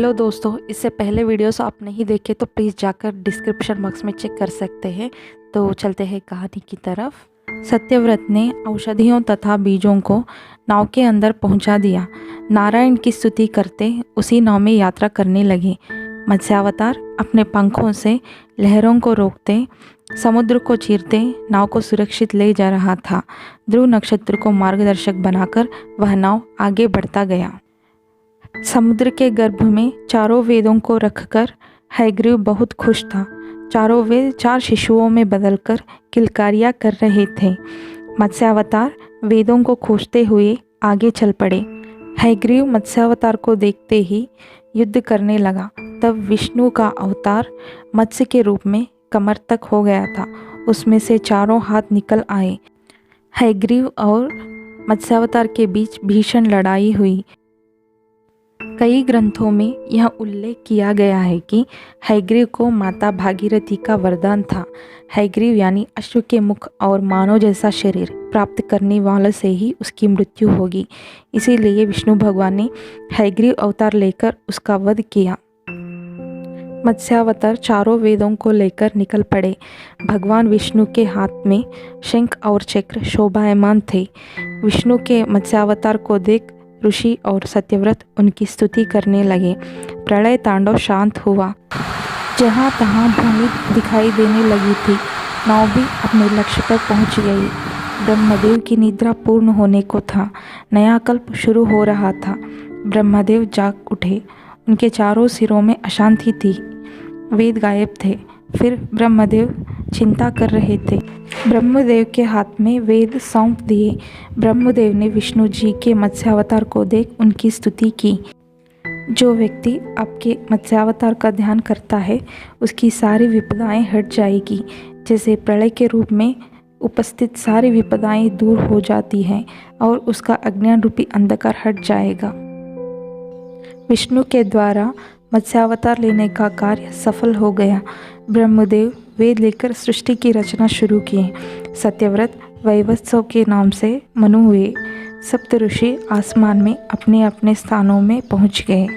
Hello दोस्तों, इससे पहले वीडियोस आप नहीं देखे तो प्लीज़ जाकर डिस्क्रिप्शन बॉक्स में चेक कर सकते हैं। तो चलते हैं कहानी की तरफ। सत्यव्रत ने औषधियों तथा बीजों को नाव के अंदर पहुंचा दिया। नारायण की स्तुति करते उसी नाव में यात्रा करने लगे। मत्स्यावतार अपने पंखों से लहरों को रोकते समुद्र को चीरते नाव को सुरक्षित ले जा रहा था। ध्रुव नक्षत्र को मार्गदर्शक बनाकर वह नाव आगे बढ़ता गया। समुद्र के गर्भ में चारों वेदों को रखकर हयग्रीव बहुत खुश था। चारों वेद 4 शिशुओं में बदलकर किलकारियाँ कर रहे थे। मत्स्यावतार वेदों को खोजते हुए आगे चल पड़े। हयग्रीव मत्स्यावतार को देखते ही युद्ध करने लगा। तब विष्णु का अवतार मत्स्य के रूप में कमर तक हो गया था। उसमें से चारों हाथ निकल आए। हयग्रीव और मत्स्यावतार के बीच भीषण लड़ाई हुई। कई ग्रंथों में यह उल्लेख किया गया है कि हयग्रीव को माता भागीरथी का वरदान था। हयग्रीव यानी अश्व के मुख और मानव जैसा शरीर प्राप्त करने वाले से ही उसकी मृत्यु होगी। इसीलिए विष्णु भगवान ने हयग्रीव अवतार लेकर उसका वध किया। मत्स्यावतार चारों वेदों को लेकर निकल पड़े। भगवान विष्णु के हाथ में शंख और चक्र शोभायमान थे। विष्णु के मत्स्यावतार को देख ऋषि और सत्यव्रत उनकी स्तुति करने लगे। प्रलय तांडव शांत हुआ। जहाँ तहाँ भूमि दिखाई देने लगी थी। नाव भी अपने लक्ष्य पर पहुँच गई। ब्रह्मदेव की निद्रा पूर्ण होने को था। नया कल्प शुरू हो रहा था। ब्रह्मदेव जाग उठे। उनके चारों सिरों में अशांति थी। वेद गायब थे। फिर ब्रह्मदेव चिंता कर रहे थे। ब्रह्मदेव के हाथ में वेद सौंप दिए। ब्रह्मदेव ने विष्णु जी के मत्स्यावतार को देख उनकी स्तुति की। जो व्यक्ति आपके मत्स्यावतार का ध्यान करता है उसकी सारी विपदाएं हट जाएगी। जैसे प्रलय के रूप में उपस्थित सारी विपदाएं दूर हो जाती हैं और उसका अज्ञान रूपी अंधकार हट जाएगा। विष्णु के द्वारा मत्स्यावतार लेने का कार्य सफल हो गया। ब्रह्मदेव वेद लेकर सृष्टि की रचना शुरू की। सत्यव्रत वैवस्वत के नाम से मनु हुए। सप्त ऋषि आसमान में अपने अपने स्थानों में पहुंच गए।